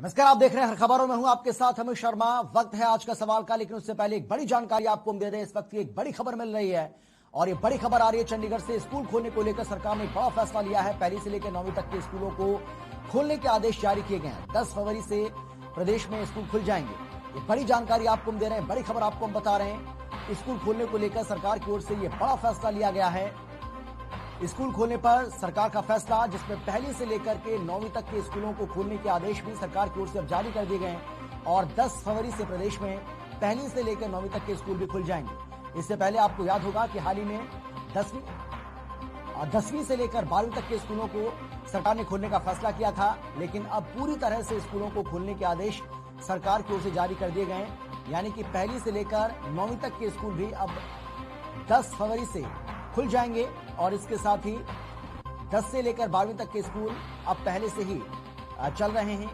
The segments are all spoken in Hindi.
नमस्कार, आप देख रहे हैं हर खबरों में हूं आपके साथ अमित शर्मा। वक्त है आज का सवाल का, लेकिन उससे पहले एक बड़ी जानकारी आपको हम दे दें। इस वक्त की एक बड़ी खबर मिल रही है और ये बड़ी खबर आ रही है चंडीगढ़ से। स्कूल खोलने को लेकर सरकार ने एक बड़ा फैसला लिया है। पहली से लेकर 9वीं तक के स्कूलों को खोलने के आदेश जारी किए गए हैं। 10 फरवरी से प्रदेश में स्कूल खुल जाएंगे। ये बड़ी जानकारी आपको हम दे रहे हैं, बड़ी खबर आपको हम बता रहे हैं। स्कूल खोलने को लेकर सरकार की ओर से ये बड़ा फैसला लिया गया है। स्कूल खोलने पर सरकार का फैसला, जिसमें पहली से लेकर के 9वीं तक के स्कूलों को खोलने के आदेश भी सरकार की ओर से अब जारी कर दिए गए हैं और 10 फरवरी से प्रदेश में पहली से लेकर 9वीं तक के स्कूल भी खुल जाएंगे। इससे पहले आपको याद होगा कि हाल ही में 10वीं से लेकर 12वीं तक के स्कूलों को सरकार ने खोलने का फैसला किया था, लेकिन अब पूरी तरह से स्कूलों को खोलने के आदेश सरकार की ओर से जारी कर दिए गए हैं। यानी कि पहली से लेकर 9वीं तक के स्कूल भी अब 10 फरवरी से खुल जाएंगे और इसके साथ ही 10 से लेकर 12वीं तक के स्कूल अब पहले से ही चल रहे हैं,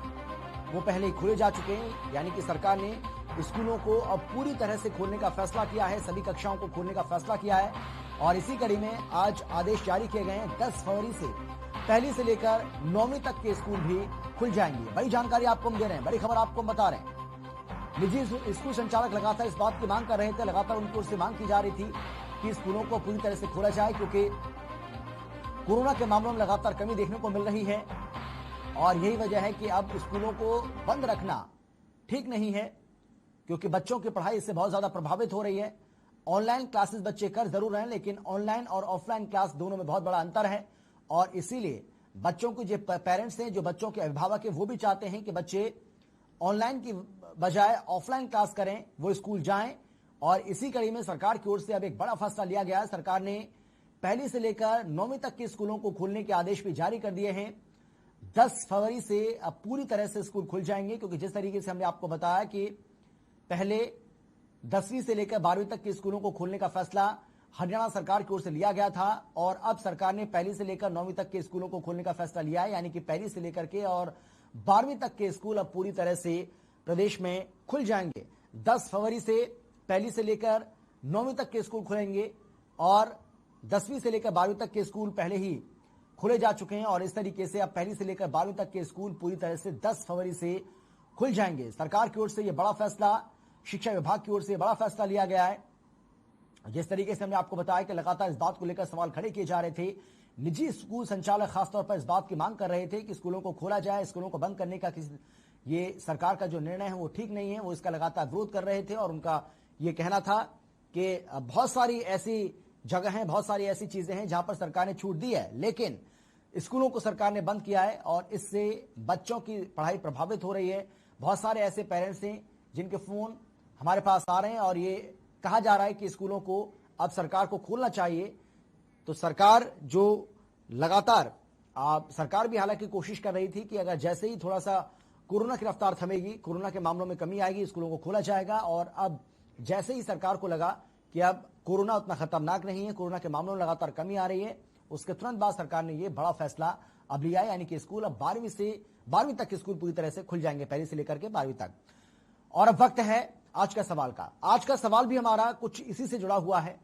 वो पहले ही खुले जा चुके हैं। यानी कि सरकार ने स्कूलों को अब पूरी तरह से खोलने का फैसला किया है, सभी कक्षाओं को खोलने का फैसला किया है और इसी कड़ी में आज आदेश जारी किए गए हैं। 10 फरवरी से पहली से लेकर 9वीं तक के स्कूल भी खुल जाएंगे। बड़ी जानकारी आपको हम दे रहे हैं, बड़ी खबर आपको हम बता रहे हैं। निजी स्कूल संचालक लगातार इस बात की मांग कर रहे थे, लगातार उनकी ओर से मांग की जा रही थी कि स्कूलों को पूरी तरह से खोला जाए, क्योंकि कोरोना के मामलों में लगातार कमी देखने को मिल रही है और यही वजह है कि अब स्कूलों को बंद रखना ठीक नहीं है, क्योंकि बच्चों की पढ़ाई इससे बहुत ज्यादा प्रभावित हो रही है। ऑनलाइन क्लासेस बच्चे कर जरूर रहे हैं, लेकिन ऑनलाइन और ऑफलाइन क्लास दोनों में बहुत बड़ा अंतर है और इसीलिए बच्चों के जो पेरेंट्स हैं, जो बच्चों के अभिभावक हैं, वो भी चाहते हैं कि बच्चे ऑनलाइन की बजाय ऑफलाइन क्लास करें, वो स्कूल जाएं और इसी कड़ी में सरकार की ओर से अब एक बड़ा फैसला लिया गया है। सरकार ने पहली से लेकर 9वीं तक के स्कूलों को खोलने के आदेश भी जारी कर दिए हैं। 10 फरवरी से अब पूरी तरह से स्कूल खुल जाएंगे, क्योंकि जिस तरीके से हमने आपको बताया कि पहले 10वीं से लेकर 12वीं तक के स्कूलों को खोलने का फैसला हरियाणा सरकार की ओर से लिया गया था और अब सरकार ने पहली से लेकर 9वीं तक के स्कूलों को खोलने का फैसला लिया है। यानी कि पहली से लेकर के और 12वीं तक के स्कूल अब पूरी तरह से प्रदेश में खुल जाएंगे। 10 फरवरी से पहली से लेकर 9वीं तक के स्कूल खुलेंगे और 10वीं से लेकर 12वीं तक के स्कूल पहले ही खुले जा चुके हैं और इस तरीके से अब पहली से लेकर 12वीं तक के स्कूल पूरी तरह से 10 फरवरी से खुल जाएंगे। सरकार की ओर से यह बड़ा फैसला, शिक्षा विभाग की ओर से बड़ा फैसला लिया गया है। जिस तरीके से हमने आपको बताया कि लगातार इस बात को लेकर सवाल खड़े किए जा रहे थे, निजी स्कूल संचालक खासतौर पर इस बात की मांग कर रहे थे कि स्कूलों को खोला जाए, स्कूलों को बंद करने का ये सरकार का जो निर्णय है वो ठीक नहीं है। वो इसका लगातार विरोध कर रहे थे और उनका ये कहना था कि बहुत सारी ऐसी जगह हैं, बहुत सारी ऐसी चीजें हैं जहां पर सरकार ने छूट दी है, लेकिन स्कूलों को सरकार ने बंद किया है और इससे बच्चों की पढ़ाई प्रभावित हो रही है। बहुत सारे ऐसे पेरेंट्स हैं जिनके फोन हमारे पास आ रहे हैं और ये कहा जा रहा है कि स्कूलों को अब सरकार को खोलना चाहिए। तो सरकार जो लगातार सरकार भी हालांकि कोशिश कर रही थी कि अगर जैसे ही थोड़ा सा कोरोना की रफ्तार थमेगी, कोरोना के मामलों में कमी आएगी, स्कूलों को खोला जाएगा और अब जैसे ही सरकार को लगा कि अब कोरोना उतना खतरनाक नहीं है, कोरोना के मामलों में लगातार कमी आ रही है, उसके तुरंत बाद सरकार ने यह बड़ा फैसला अब लिया है। यानी कि स्कूल अब 12वीं से 12वीं तक के स्कूल पूरी तरह से खुल जाएंगे, पहली से लेकर के 12वीं तक। और अब वक्त है आज का सवाल का। आज का सवाल भी हमारा कुछ इसी से जुड़ा हुआ है,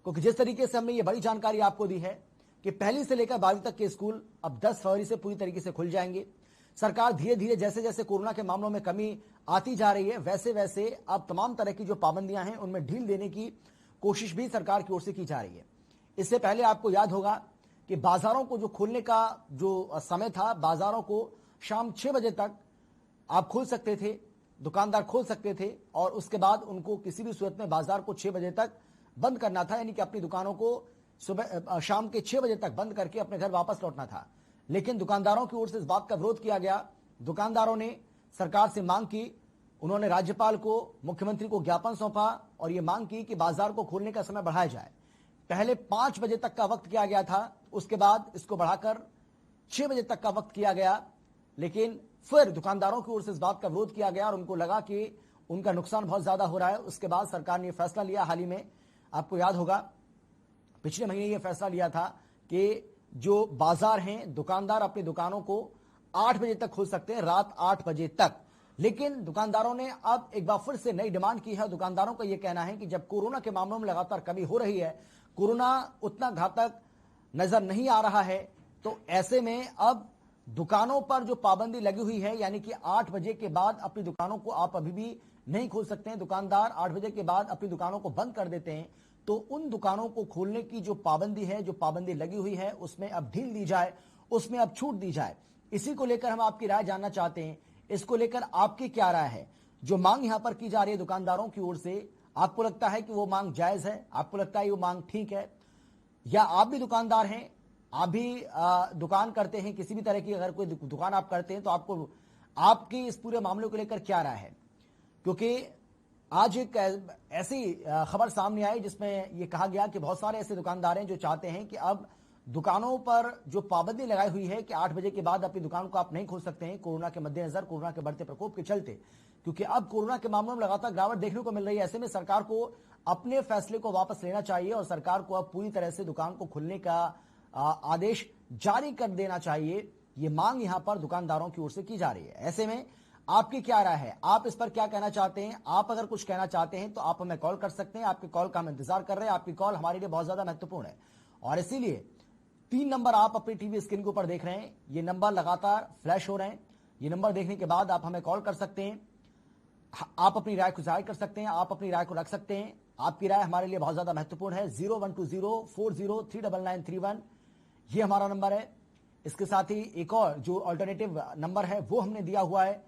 क्योंकि जिस तरीके से हमने ये बड़ी जानकारी आपको दी है कि पहली से लेकर 12वीं तक के स्कूल अब 10 फरवरी से पूरी तरीके से खुल जाएंगे। सरकार धीरे धीरे जैसे जैसे कोरोना के मामलों में कमी आती जा रही है, वैसे वैसे अब तमाम तरह की जो पाबंदियां हैं उनमें ढील देने की कोशिश भी सरकार की ओर से की जा रही है। इससे पहले आपको याद होगा कि बाजारों को जो खोलने का जो समय था, बाजारों को शाम 6 बजे तक आप खोल सकते थे, दुकानदार खोल सकते थे और उसके बाद उनको किसी भी सूरत में बाजार को 6 बजे तक बंद करना था। यानी कि अपनी दुकानों को शाम के 6 बजे तक बंद करके अपने घर वापस लौटना था। लेकिन दुकानदारों की ओर से इस बात का विरोध किया गया। दुकानदारों ने सरकार से मांग की, उन्होंने राज्यपाल को, मुख्यमंत्री को ज्ञापन सौंपा और यह मांग की कि बाजार को खोलने का समय बढ़ाया जाए। पहले 5 बजे तक का वक्त किया गया था, उसके बाद इसको बढ़ाकर 6 बजे तक का वक्त किया गया, लेकिन फिर दुकानदारों की ओर से इस बात का विरोध किया गया और उनको लगा कि उनका नुकसान बहुत ज्यादा हो रहा है। उसके बाद सरकार ने यह फैसला लिया। हाल ही में आपको याद होगा पिछले महीने यह फैसला लिया था कि जो बाजार हैं, दुकानदार अपनी दुकानों को 8 बजे तक खोल सकते हैं, रात 8 बजे तक। लेकिन दुकानदारों ने अब एक बार फिर से नई डिमांड की है। दुकानदारों का यह कहना है कि जब कोरोना के मामलों में लगातार कमी हो रही है, कोरोना उतना घातक नजर नहीं आ रहा है, तो ऐसे में अब दुकानों पर जो पाबंदी लगी हुई है, यानी कि 8 बजे के बाद अपनी दुकानों को आप अभी भी नहीं खोल सकते हैं। दुकानदार 8 बजे के बाद अपनी दुकानों को बंद कर देते हैं। तो उन दुकानों को खोलने की जो पाबंदी है, जो पाबंदी लगी हुई है, उसमें अब ढील दी जाए, उसमें अब छूट दी जाए। इसी को लेकर हम आपकी राय जानना चाहते हैं। इसको लेकर आपकी क्या राय है? जो मांग यहां पर की जा रही है दुकानदारों की ओर से, आपको लगता है कि वो मांग जायज है? आपको लगता है वो मांग ठीक है? या आप भी दुकानदार हैं, आप भी दुकान करते हैं, किसी भी तरह की अगर कोई दुकान आप करते हैं तो आपको आपकी इस पूरे मामले को लेकर क्या राय है? क्योंकि आज एक ऐसी खबर सामने आई जिसमें यह कहा गया कि बहुत सारे ऐसे दुकानदार हैं जो चाहते हैं कि अब दुकानों पर जो पाबंदी लगाई हुई है कि 8 बजे के बाद अपनी दुकान को आप नहीं खोल सकते हैं, कोरोना के मद्देनजर, कोरोना के बढ़ते प्रकोप के चलते, क्योंकि अब कोरोना के मामलों में लगातार गिरावट देखने को मिल रही है। ऐसे में सरकार को अपने फैसले को वापस लेना चाहिए और सरकार को अब पूरी तरह से दुकान को खोलने का आदेश जारी कर देना चाहिए। ये मांग यहां पर दुकानदारों की ओर से की जा रही है। ऐसे में आपकी क्या राय है? आप इस पर क्या कहना चाहते हैं? आप अगर कुछ कहना चाहते हैं तो आप हमें कॉल कर सकते हैं। आपके कॉल का हम इंतजार कर रहे हैं। आपकी कॉल हमारे लिए बहुत ज्यादा महत्वपूर्ण है और इसीलिए 3 नंबर आप अपनी टीवी स्क्रीन के ऊपर देख रहे हैं। ये नंबर लगातार फ्लैश हो रहे हैं। ये नंबर देखने के बाद आप हमें कॉल कर सकते हैं। आप अपनी राय को जाहिर कर सकते हैं। आप अपनी राय को रख सकते हैं। आपकी राय हमारे लिए बहुत ज्यादा महत्वपूर्ण है। 0120403931 ये हमारा नंबर है। इसके साथ ही एक और जो अल्टरनेटिव नंबर है वो हमने दिया हुआ है।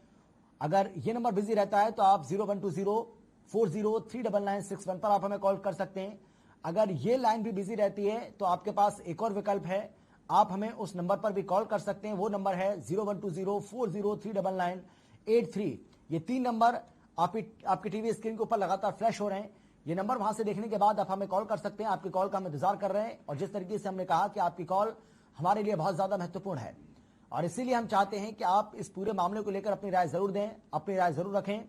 अगर ये नंबर बिजी रहता है तो आप 0120403961 पर आप हमें कॉल कर सकते हैं। अगर ये लाइन भी बिजी रहती है तो आपके पास एक और विकल्प है, आप हमें उस नंबर पर भी कॉल कर सकते हैं। वो नंबर है 0120403993। ये 3 नंबर आपकी टीवी स्क्रीन के ऊपर लगातार फ्लैश हो रहे हैं। ये नंबर वहां से देखने के बाद आप हमें कॉल कर सकते हैं। आपकी कॉल का हम इंतजार कर रहे हैं और जिस तरीके से हमने कहा कि आपकी कॉल हमारे लिए बहुत ज्यादा महत्वपूर्ण है और इसीलिए हम चाहते हैं कि आप इस पूरे मामले को लेकर अपनी राय जरूर दें, अपनी राय जरूर रखें,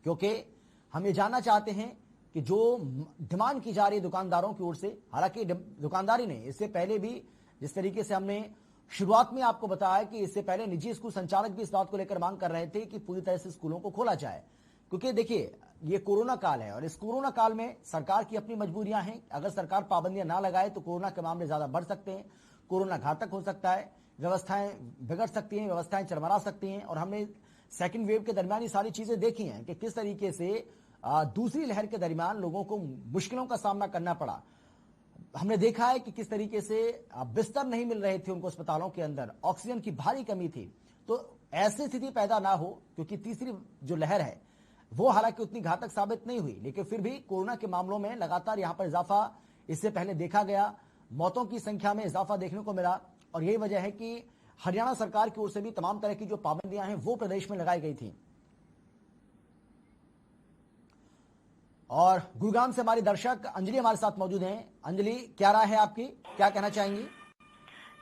क्योंकि हम ये जानना चाहते हैं कि जो डिमांड की जा रही है दुकानदारों की ओर से, हालांकि दुकानदारी ने इससे पहले भी जिस तरीके से हमने शुरुआत में आपको बताया कि इससे पहले निजी स्कूल संचालक भी इस बात को लेकर मांग कर रहे थे कि पूरी तरह से स्कूलों को खोला जाए, क्योंकि देखिए ये कोरोना काल है और इस कोरोना काल में सरकार की अपनी मजबूरियां हैं। अगर सरकार पाबंदियां ना लगाए तो कोरोना के मामले ज्यादा बढ़ सकते हैं, कोरोना घातक हो सकता है, व्यवस्थाएं बिगड़ सकती हैं, व्यवस्थाएं चरमरा सकती हैं। और हमने सेकेंड वेव के दरमियान ये सारी चीजें देखी हैं कि किस तरीके से दूसरी लहर के दरमियान लोगों को मुश्किलों का सामना करना पड़ा। हमने देखा है कि किस तरीके से बिस्तर नहीं मिल रहे थे उनको अस्पतालों के अंदर, ऑक्सीजन की भारी कमी थी। तो ऐसी स्थिति पैदा ना हो, क्योंकि तीसरी जो लहर है वो हालांकि उतनी घातक साबित नहीं हुई, लेकिन फिर भी कोरोना के मामलों में लगातार यहां पर इजाफा इससे पहले देखा गया। मौतों की संख्या में इजाफा देखने को मिला और यही वजह है कि हरियाणा सरकार की ओर से भी तमाम तरह की जो पाबंदियां हैं वो प्रदेश में लगाई गई थी। और गुरुग्राम से हमारी दर्शक अंजलि हमारे साथ मौजूद हैं। अंजलि, क्या राय है आपकी, क्या कहना चाहेंगी?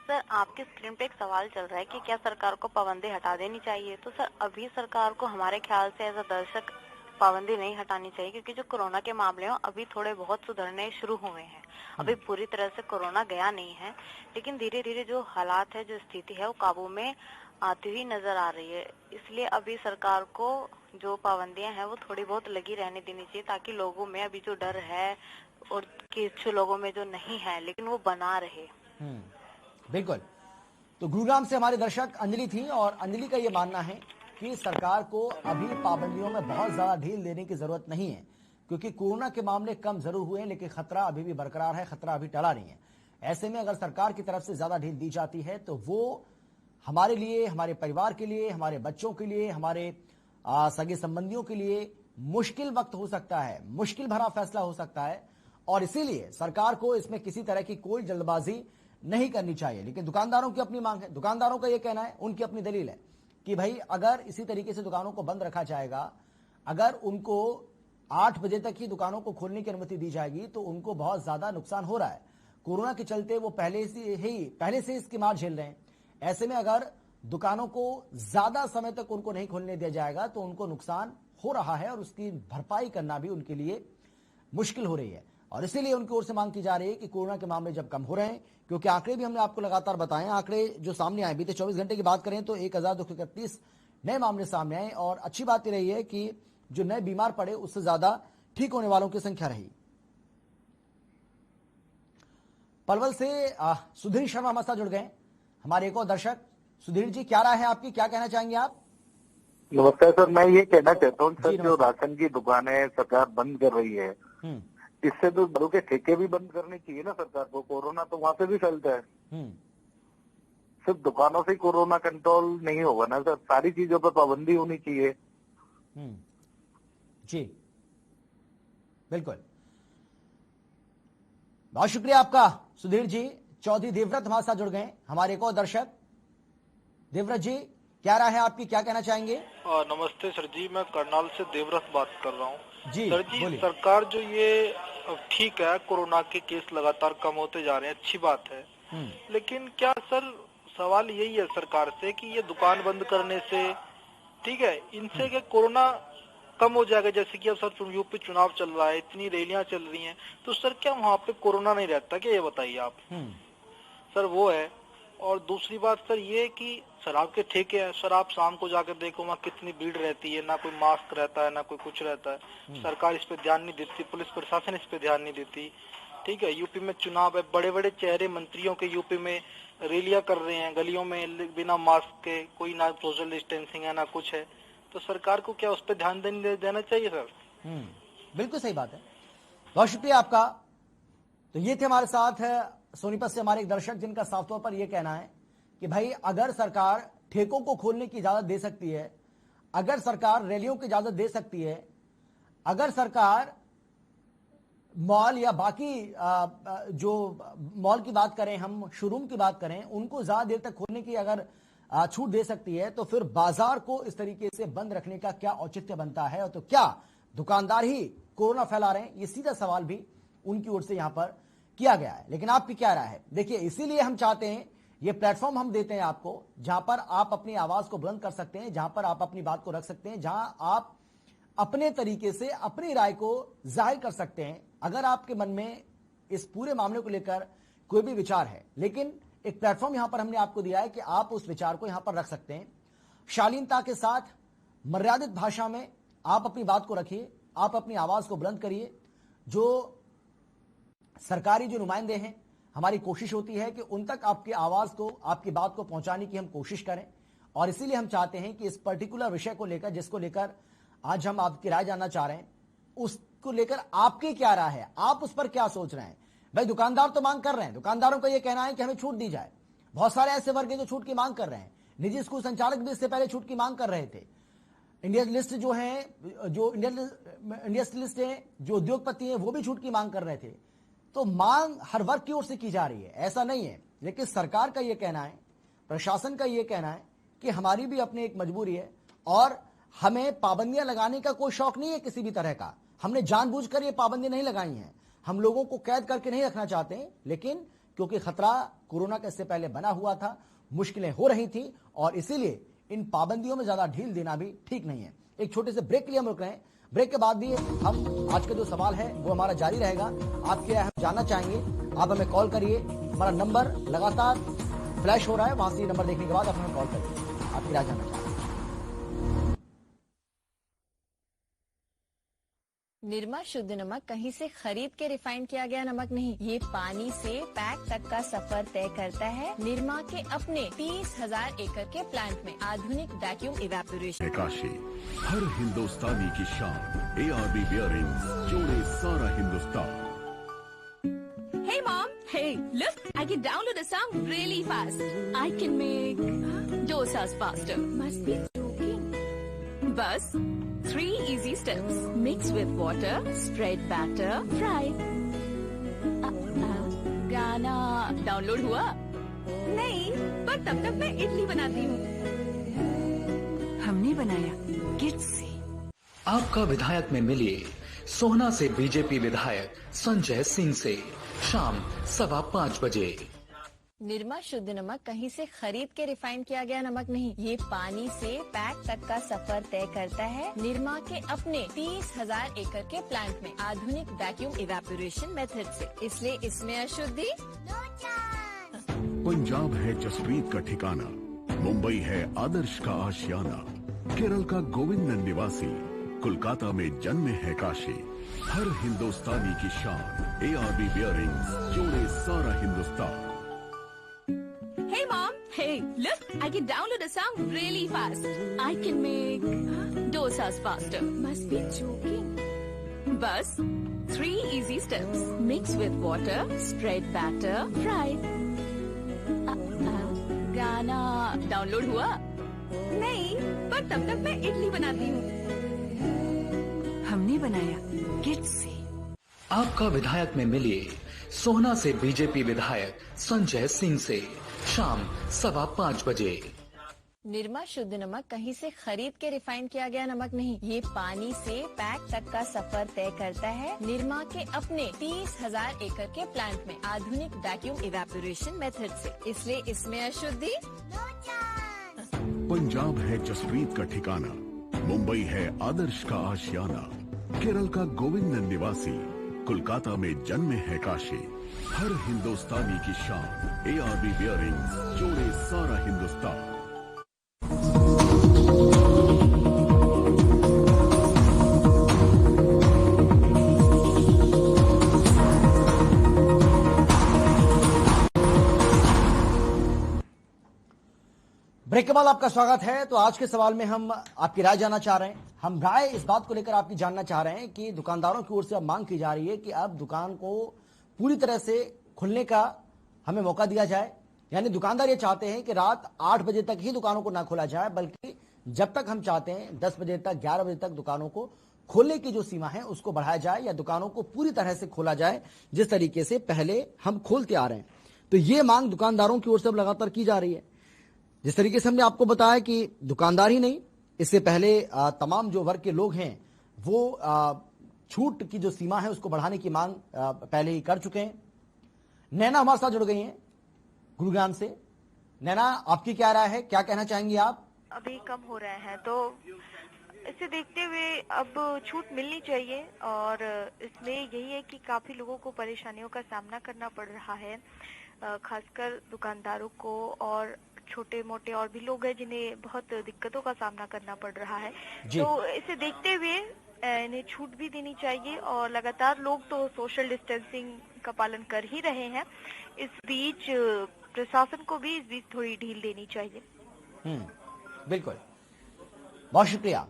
सर, आपके स्क्रीन पे एक सवाल चल रहा है कि क्या सरकार को पाबंदी हटा देनी चाहिए। तो सर, अभी सरकार को हमारे ख्याल से एज अ दर्शक पाबंदी नहीं हटानी चाहिए, क्योंकि जो कोरोना के मामले हैं अभी थोड़े बहुत सुधरने शुरू हुए हैं। अभी पूरी तरह से कोरोना गया नहीं है, लेकिन धीरे धीरे जो हालात है, जो स्थिति है, वो काबू में आती हुई नजर आ रही है। इसलिए अभी सरकार को जो पाबंदियां हैं वो थोड़ी बहुत लगी रहने देनी चाहिए, ताकि लोगों में अभी जो डर है और कुछ लोगों में जो नहीं है लेकिन वो बना रहे। बिल्कुल। तो गुरुग्राम से हमारे दर्शक अंजलि थी और अंजलि का ये मानना है कि सरकार को अभी पाबंदियों में बहुत ज्यादा ढील देने की जरूरत नहीं है, क्योंकि कोरोना के मामले कम जरूर हुए हैं लेकिन खतरा अभी भी बरकरार है, खतरा अभी टला नहीं है। ऐसे में अगर सरकार की तरफ से ज्यादा ढील दी जाती है तो वो हमारे लिए, हमारे परिवार के लिए, हमारे बच्चों के लिए, हमारे सगे संबंधियों के लिए मुश्किल वक्त हो सकता है, मुश्किल भरा फैसला हो सकता है और इसीलिए सरकार को इसमें किसी तरह की कोई जल्दबाजी नहीं करनी चाहिए। लेकिन दुकानदारों की अपनी मांग है, दुकानदारों का यह कहना है, उनकी अपनी दलील है कि भाई अगर इसी तरीके से दुकानों को बंद रखा जाएगा, अगर उनको 8 बजे तक ही दुकानों को खोलने की अनुमति दी जाएगी तो उनको बहुत ज्यादा नुकसान हो रहा है। कोरोना के चलते वो पहले से इसकी मार झेल रहे हैं। ऐसे में अगर दुकानों को ज्यादा समय तक उनको नहीं खोलने दिया जाएगा तो उनको नुकसान हो रहा है और उसकी भरपाई करना भी उनके लिए मुश्किल हो रही है। और इसीलिए उनकी ओर से मांग की जा रही है कि कोरोना के मामले जब कम हो रहे हैं, क्योंकि आंकड़े भी हमने आपको लगातार बताए, आंकड़े जो सामने आए बीते 24 घंटे की बात करें तो 1231 नए मामले सामने आए और अच्छी बात यह रही है कि जो नए बीमार पड़े उससे ज्यादा ठीक होने वालों की संख्या रही। पलवल से सुधीर शर्मा हमारे साथ जुड़ गए, हमारे एक और दर्शक। सुधीर जी, क्या राय है आपकी, क्या कहना चाहेंगे आप? नमस्कार सर, मैं ये कहना चाहता हूँ जी, सर, जो नमस्कार। राशन की दुकानें सरकार बंद कर रही है, इससे तो घरों के ठेके भी बंद करने चाहिए ना सरकार को। कोरोना तो वहां से भी फैलता है, सिर्फ दुकानों से ही कोरोना कंट्रोल नहीं होगा ना सर, सारी चीजों पर पाबंदी होनी चाहिए। जी बिल्कुल, बहुत शुक्रिया आपका सुधीर जी। चौधरी देवव्रत हमारे साथ जुड़ गए, हमारे एक और दर्शक। देवव्रत जी, क्या राय है आपकी, क्या कहना चाहेंगे? नमस्ते सर जी, मैं करनाल से देवव्रत बात कर रहा हूँ। जी सर जी, बोलिए। सरकार जो ये ठीक है, कोरोना के केस लगातार कम होते जा रहे हैं, अच्छी बात है, लेकिन क्या सर सवाल यही है सरकार से कि ये दुकान बंद करने से ठीक है, इनसे क्या कोरोना कम हो जाएगा? जैसे कि अब सर यूपी चुनाव चल रहा है, इतनी रैलियां चल रही हैं, तो सर क्या वहाँ पे कोरोना नहीं रहता क्या? ये बताइए आप। सर वो है। और दूसरी बात सर ये कि शराब के ठेके हैं, सर आप शाम को जाकर देखो वहाँ कितनी भीड़ रहती है, ना कोई मास्क रहता है, ना कोई कुछ रहता है। सरकार इस पे ध्यान नहीं देती, पुलिस प्रशासन इस पे ध्यान नहीं देती। ठीक है, यूपी में चुनाव है, बड़े बड़े चेहरे मंत्रियों के यूपी में रैलियां कर रहे हैं गलियों में बिना मास्क के, कोई ना सोशल डिस्टेंसिंग है ना कुछ है, तो सरकार को क्या उस पर ध्यान देना चाहिए सर? बिल्कुल सही बात है, बहुत शुक्रिया आपका। तो ये थे हमारे साथ सोनीपत से हमारे एक दर्शक, जिनका साफ तौर पर यह कहना है कि भाई अगर सरकार ठेकों को खोलने की इजाजत दे सकती है, अगर सरकार रैलियों की इजाजत दे सकती है, अगर सरकार मॉल या बाकी जो मॉल की बात करें, हम शोरूम की बात करें, उनको ज्यादा देर तक खोलने की अगर छूट दे सकती है, तो फिर बाजार को इस तरीके से बंद रखने का क्या औचित्य बनता है? और तो क्या दुकानदार ही कोरोना फैला रहे हैं? ये सीधा सवाल भी उनकी ओर से यहां पर किया गया है। लेकिन आपकी क्या राय है? देखिए, इसीलिए हम चाहते हैं, ये प्लेटफॉर्म हम देते हैं आपको, जहां पर आप अपनी आवाज को बुलंद कर सकते हैं, जहां पर आप अपनी बात को रख सकते हैं, जहां आप अपने तरीके से अपनी राय को जाहिर कर सकते हैं अगर आपके मन में इस पूरे मामले को लेकर कोई भी विचार है। लेकिन एक प्लेटफॉर्म यहां पर हमने आपको दिया है कि आप उस विचार को यहां पर रख सकते हैं, शालीनता के साथ, मर्यादित भाषा में आप अपनी बात को रखिए, आप अपनी आवाज को बुलंद करिए। जो सरकारी जो नुमाइंदे हैं, हमारी कोशिश होती है कि उन तक आपकी आवाज को, आपकी बात को पहुंचाने की हम कोशिश करें। और इसीलिए हम चाहते हैं कि इस पर्टिकुलर विषय को लेकर, जिसको लेकर आज हम आपकी राय जानना चाह रहे हैं, उसको लेकर आपकी क्या राय है, आप उस पर क्या सोच रहे हैं? भाई दुकानदार तो मांग कर रहे हैं, दुकानदारों का यह कहना है कि हमें छूट दी जाए। बहुत सारे ऐसे वर्ग हैं जो छूट की मांग कर रहे हैं, निजी स्कूल संचालक भी इससे पहले छूट की मांग कर रहे थे। इंडिया लिस्ट जो है, जो इंडिया लिस्ट है, जो उद्योगपति हैं, वो भी छूट की मांग कर रहे थे। तो मांग हर वर्ग की ओर से की जा रही है, ऐसा नहीं है। लेकिन सरकार का यह कहना है, प्रशासन का यह कहना है कि हमारी भी अपनी एक मजबूरी है और हमें पाबंदियां लगाने का कोई शौक नहीं है किसी भी तरह का। हमने जानबूझकर ये पाबंदी नहीं लगाई हैं, हम लोगों को कैद करके नहीं रखना चाहते हैं, लेकिन क्योंकि खतरा कोरोना के इससे पहले बना हुआ था, मुश्किलें हो रही थी, और इसीलिए इन पाबंदियों में ज्यादा ढील देना भी ठीक नहीं है। एक छोटे से ब्रेक के लिए हम रुक रहे हैं, ब्रेक के बाद भी हम आज का जो सवाल है वो हमारा जारी रहेगा। आपके हम जानना चाहेंगे, आप हमें कॉल करिए, हमारा नंबर लगातार फ्लैश हो रहा है, वहां से नंबर देखने के बाद आप हमें कॉल करिए, आपकी राय जानना चाहेंगे। निरमा शुद्ध नमक कहीं से खरीद के रिफाइन किया गया नमक नहीं, ये पानी से पैक तक का सफर तय करता है। निरमा के अपने 30,000 एकड़ के प्लांट में आधुनिक वैक्यूम इवेपोरेशन। काशी, हर हिंदुस्तानी की शान, ARB बियरिंग्स जोड़े सारा Hindustan. Hey mom, hey, look, I can download a song really fast. I can make dosas faster. Must be joking. Bus, 3 easy steps. Mix with water, spread batter, fry. गाना डाउनलोड हुआ? नहीं, पर तब तक मैं इडली बनाती हूँ। हमने बनाया किड्स से। आपका विधायक में मिलिए सोहना से बीजेपी विधायक संजय सिंह से शाम 5:15 बजे। निरमा शुद्ध नमक कहीं से खरीद के रिफाइन किया गया नमक नहीं, ये पानी से पैक तक का सफर तय करता है। निरमा के अपने 30,000 एकड़ के प्लांट में आधुनिक वैक्यूम इवेपोरेशन मेथड से, इसलिए इसमें अशुद्धि। पंजाब है जसप्रीत का ठिकाना, मुंबई है आदर्श का आशियाना, केरल का गोविंद निवासी, कोलकाता में जन्मे है काशी। हर हिंदुस्तानी की शान, ARB बियरिंग्स जोड़े सारा Hindustan. Hey mom, hey, Hey, look, I can download a song really fast. I can make dosas faster. Must be joking. Bus, 3 easy steps. Mix with water, spread batter, fry. गाना डाउनलोड हुआ? नहीं, पर तब तक मैं इडली बनाती हूँ। हमने बनाया किड्स से। आपका विधायक में मिलिए सोहना से बीजेपी विधायक संजय सिंह से शाम 5:15 बजे। निरमा शुद्ध नमक कहीं से खरीद के रिफाइन किया गया नमक नहीं, ये पानी से पैक तक का सफर तय करता है निरमा के अपने 30,000 एकड़ के प्लांट में आधुनिक वैक्यूम इवेपोरेशन मेथड से, इसलिए इसमें अशुद्धि। पंजाब है जसप्रीत का ठिकाना, मुंबई है आदर्श का आशियाना, केरल का गोविंदन निवासी, कोलकाता में जन्मे है काशी। हर हिंदुस्तानी की शान ARB बियरिंग्स जोड़े सारा हिंदुस्तान। ब्रेक के बाद आपका स्वागत है। तो आज के सवाल में हम आपकी राय जानना चाह रहे हैं। हम राय इस बात को लेकर आपकी जानना चाह रहे हैं कि दुकानदारों की ओर से अब मांग की जा रही है कि अब दुकान को पूरी तरह से खुलने का हमें मौका दिया जाए। यानी दुकानदार ये चाहते हैं कि रात 8 बजे तक ही दुकानों को ना खोला जाए, बल्कि जब तक हम चाहते हैं 10 बजे तक, 11 बजे तक दुकानों को खोलने की जो सीमा है उसको बढ़ाया जाए, या दुकानों को पूरी तरह से खोला जाए जिस तरीके से पहले हम खोलते आ रहे हैं। तो ये मांग दुकानदारों की ओर से अब लगातार की जा रही है। जिस तरीके से हमने आपको बताया कि दुकानदार ही नहीं, इससे पहले तमाम जो वर्ग के लोग हैं वो छूट की जो सीमा है उसको बढ़ाने की मांग पहले ही कर चुके हैं। नैना हमारे साथ जुड़ गई हैं गुरुग्राम से। नैना, आपकी क्या राय है, क्या कहना चाहेंगी आप? अभी कम हो रहे हैं तो इसे देखते हुए अब छूट मिलनी चाहिए, और इसमें यही है कि काफी लोगों को परेशानियों का सामना करना पड़ रहा है, खासकर दुकानदारों को, और छोटे मोटे और भी लोग हैं जिन्हें बहुत दिक्कतों का सामना करना पड़ रहा है। तो इसे देखते हुए इन्हें छूट भी देनी चाहिए, और लगातार लोग तो सोशल डिस्टेंसिंग का पालन कर ही रहे हैं। इस बीच प्रशासन को भी इस बीच थोड़ी ढील देनी चाहिए। बिल्कुल, बहुत शुक्रिया।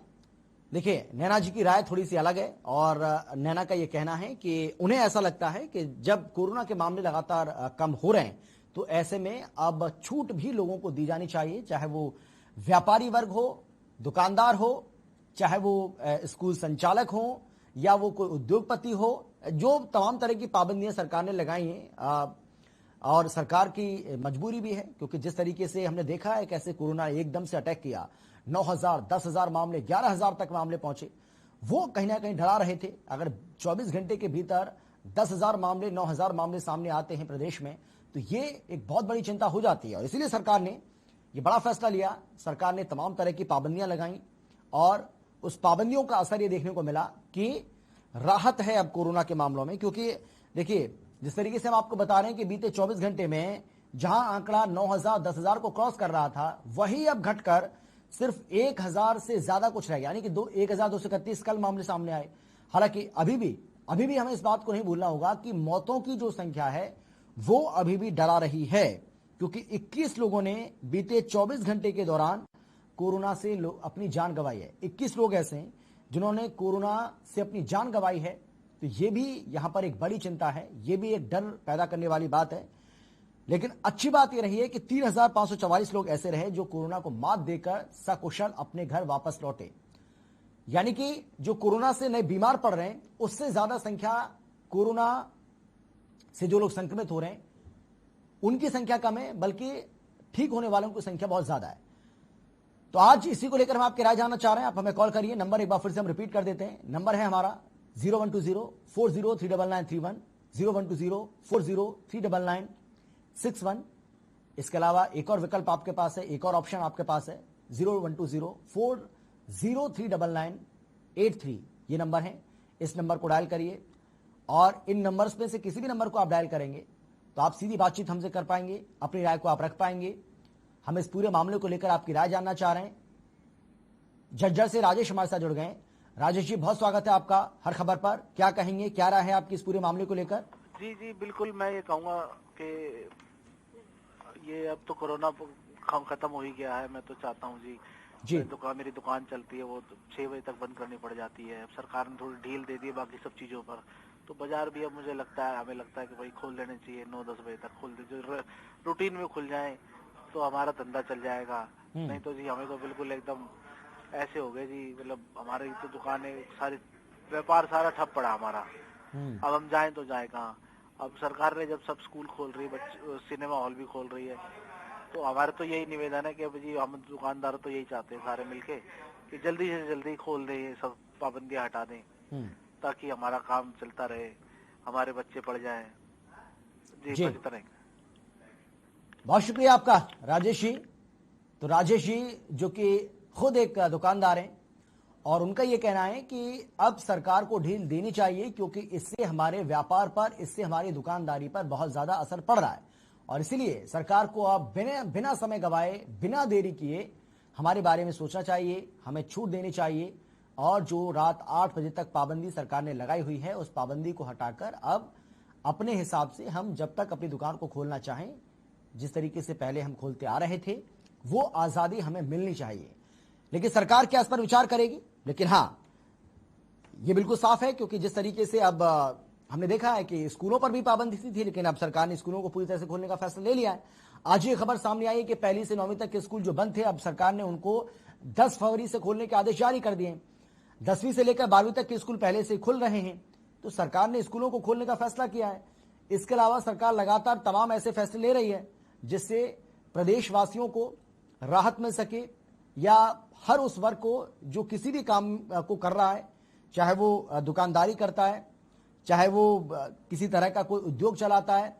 देखिए, नैना जी की राय थोड़ी सी अलग है, और नैना का ये कहना है कि उन्हें ऐसा लगता है कि जब कोरोना के मामले लगातार कम हो रहे हैं तो ऐसे में अब छूट भी लोगों को दी जानी चाहिए, चाहे वो व्यापारी वर्ग हो, दुकानदार हो, चाहे वो स्कूल संचालक हो, या वो कोई उद्योगपति हो। जो तमाम तरह की पाबंदियां सरकार ने लगाई हैं, और सरकार की मजबूरी भी है, क्योंकि जिस तरीके से हमने देखा है कैसे कोरोना एकदम से अटैक किया, 9,000, 10,000 मामले, 11,000 तक मामले पहुंचे, वो कहीं ना कहीं डरा रहे थे। अगर 24 घंटे के भीतर 10,000 मामले, 9,000 मामले सामने आते हैं प्रदेश में, तो ये एक बहुत बड़ी चिंता हो जाती है। और इसीलिए सरकार ने ये बड़ा फैसला लिया। सरकार ने तमाम तरह की पाबंदियां लगाई, और उस पाबंदियों का असर ये देखने को मिला कि राहत है अब कोरोना के मामलों में। क्योंकि देखिए, जिस तरीके से हम आपको बता रहे हैं कि बीते 24 घंटे में जहां आंकड़ा 9,000, 10,000 को क्रॉस कर रहा था, वही अब घटकर सिर्फ 1,000 से ज्यादा कुछ रह गया। यानी कि 1,231 कल मामले सामने आए। हालांकि अभी भी हमें इस बात को नहीं भूलना होगा कि मौतों की जो संख्या है वो अभी भी डरा रही है, क्योंकि 21 लोगों ने बीते 24 घंटे के दौरान कोरोना से अपनी जान गंवाई है। 21 लोग ऐसे हैं जिन्होंने कोरोना से अपनी जान गंवाई है। तो ये भी यहां पर एक बड़ी चिंता है, ये भी एक डर पैदा करने वाली बात है। लेकिन अच्छी बात यह रही है कि 3,544 लोग ऐसे रहे जो कोरोना को मात देकर सकुशल अपने घर वापस लौटे। यानी कि जो कोरोना से नए बीमार पड़ रहे हैं, उससे ज्यादा संख्या कोरोना से जो लोग संक्रमित हो रहे हैं उनकी संख्या कम है, बल्कि ठीक होने वालों की संख्या बहुत ज्यादा है। तो आज इसी को लेकर हम आपकी राय जानना चाह रहे हैं। आप हमें कॉल करिए। नंबर एक बार फिर से हम रिपीट कर देते हैं। नंबर है हमारा 0120403931, 0120403961। इसके अलावा एक और विकल्प आपके पास है, एक और ऑप्शन आपके पास है, 0120403983। ये नंबर है, इस नंबर को डायल करिए, और इन नंबर्स में से किसी भी नंबर को आप डायल करेंगे तो आप सीधी बातचीत हमसे कर पाएंगे, अपनी राय को आप रख पाएंगे। हम इस पूरे मामले को लेकर आपकी राय जानना चाह रहे हैं। झज्जर से राजेश हमारे साथ जुड़ गए। राजेश जी, बहुत स्वागत है आपका हर खबर पर। क्या कहेंगे, क्या राय है आपकी इस पूरे मामले को लेकर? जी बिल्कुल, मैं ये कहूँगा कि ये अब तो कोरोना खत्म हो ही गया है। मैं तो चाहता हूँ जी मेरी दुकान चलती है वो 6 बजे तक बंद करनी पड़ जाती है। अब सरकार ने थोड़ी ढील दे दी है बाकी सब चीजों पर, तो बाजार भी अब हमें लगता है कि भाई खोल लेने चाहिए, 9-10 बजे तक खोल दे, जो रूटीन में खुल जाए तो हमारा धंधा चल जाएगा। नहीं तो जी हमें तो बिल्कुल एकदम ऐसे हो गए जी, मतलब हमारी तो दुकानें सारी, व्यापार सारा ठप पड़ा हमारा। अब हम जाएं तो जाए कहाँ? अब सरकार ने जब सब स्कूल खोल रही है, सिनेमा हॉल भी खोल रही है, तो हमारे तो यही निवेदन है कि अब जी हम दुकानदार तो यही चाहते हैं सारे मिलके कि जल्दी से जल्दी खोल दें, ये सब पाबंदियां हटा दें, ताकि हमारा काम चलता रहे, हमारे बच्चे पढ़ जाएं। जी बचते रहेंगे। बहुत शुक्रिया आपका राजेश जी। तो राजेश जी जो कि खुद एक दुकानदार हैं और उनका ये कहना है कि अब सरकार को ढील देनी चाहिए, क्योंकि इससे हमारे व्यापार पर, इससे हमारी दुकानदारी पर बहुत ज्यादा असर पड़ रहा है और इसीलिए सरकार को अब बिना समय गवाए, बिना देरी किए हमारे बारे में सोचना चाहिए, हमें छूट देनी चाहिए और जो रात 8 बजे तक पाबंदी सरकार ने लगाई हुई है उस पाबंदी को हटाकर अब अपने हिसाब से हम जब तक अपनी दुकान को खोलना चाहें, जिस तरीके से पहले हम खोलते आ रहे थे, वो आजादी हमें मिलनी चाहिए। लेकिन सरकार क्या इस पर विचार करेगी? लेकिन हां, ये बिल्कुल साफ है, क्योंकि जिस तरीके से अब हमने देखा है कि स्कूलों पर भी पाबंदी थी, लेकिन अब सरकार ने स्कूलों को पूरी तरह से खोलने का फैसला ले लिया है। आज ये खबर सामने आई है कि 1 से 9वीं तक के स्कूल जो बंद थे, अब सरकार ने उनको 10 फरवरी से खोलने के आदेश जारी कर दिए। 10वीं से लेकर 12वीं तक के स्कूल पहले से खुल रहे हैं, तो सरकार ने स्कूलों को खोलने का फैसला किया है। इसके अलावा सरकार लगातार तमाम ऐसे फैसले ले रही है जिससे प्रदेशवासियों को राहत मिल सके, या हर उस वर्ग को जो किसी भी काम को कर रहा है, चाहे वो दुकानदारी करता है, चाहे वो किसी तरह का कोई उद्योग चलाता है,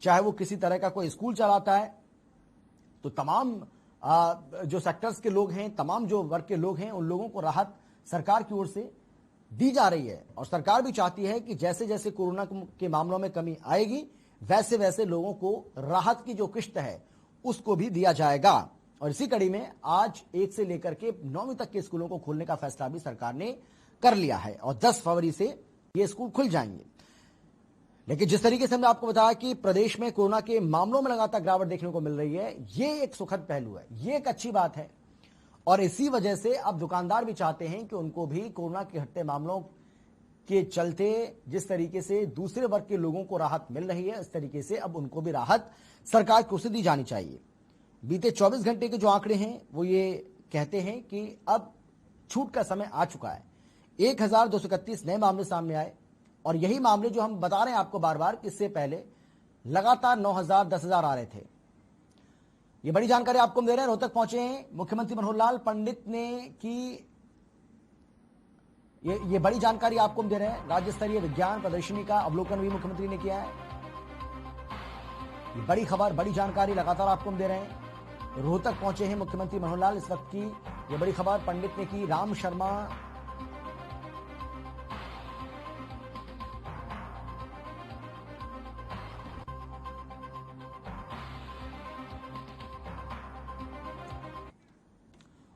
चाहे वो किसी तरह का कोई स्कूल चलाता है, तो तमाम जो सेक्टर्स के लोग हैं, तमाम जो वर्ग के लोग हैं, उन लोगों को राहत सरकार की ओर से दी जा रही है। और सरकार भी चाहती है कि जैसे जैसे कोरोना के मामलों में कमी आएगी, वैसे वैसे लोगों को राहत की जो किश्त है उसको भी दिया जाएगा। और इसी कड़ी में आज 1 से लेकर के 9वीं तक के स्कूलों को खोलने का फैसला भी सरकार ने कर लिया है और 10 फरवरी से ये स्कूल खुल जाएंगे। लेकिन जिस तरीके से हमने आपको बताया कि प्रदेश में कोरोना के मामलों में लगातार गिरावट देखने को मिल रही है, ये एक सुखद पहलू है, ये एक अच्छी बात है। और इसी वजह से अब दुकानदार भी चाहते हैं कि उनको भी कोरोना के घटते मामलों के चलते जिस तरीके से दूसरे वर्ग के लोगों को राहत मिल रही है, इस तरीके से अब उनको भी राहत सरकार की ओर से दी जानी चाहिए। बीते 24 घंटे के जो आंकड़े हैं वो ये कहते हैं कि अब छूट का समय आ चुका है। 1231 नए मामले सामने आए और यही मामले जो हम बता रहे हैं आपको बार बार, इससे पहले लगातार 9,000 10,000 आ रहे थे। ये बड़ी जानकारी आपको दे रहे हैं, रोहतक पहुंचे हैं मुख्यमंत्री मनोहर लाल पंडित ने की ये बड़ी जानकारी आपको दे रहे हैं। राज्य स्तरीय विज्ञान प्रदर्शनी का अवलोकन भी मुख्यमंत्री ने किया है। ये बड़ी खबर, बड़ी जानकारी लगातार आपको दे रहे हैं। रोहतक पहुंचे हैं मुख्यमंत्री मनोहर लाल, इस वक्त की ये बड़ी खबर पंडित ने की। राम शर्मा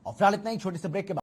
और फिलहाल इतना ही, छोटे से ब्रेक के बाद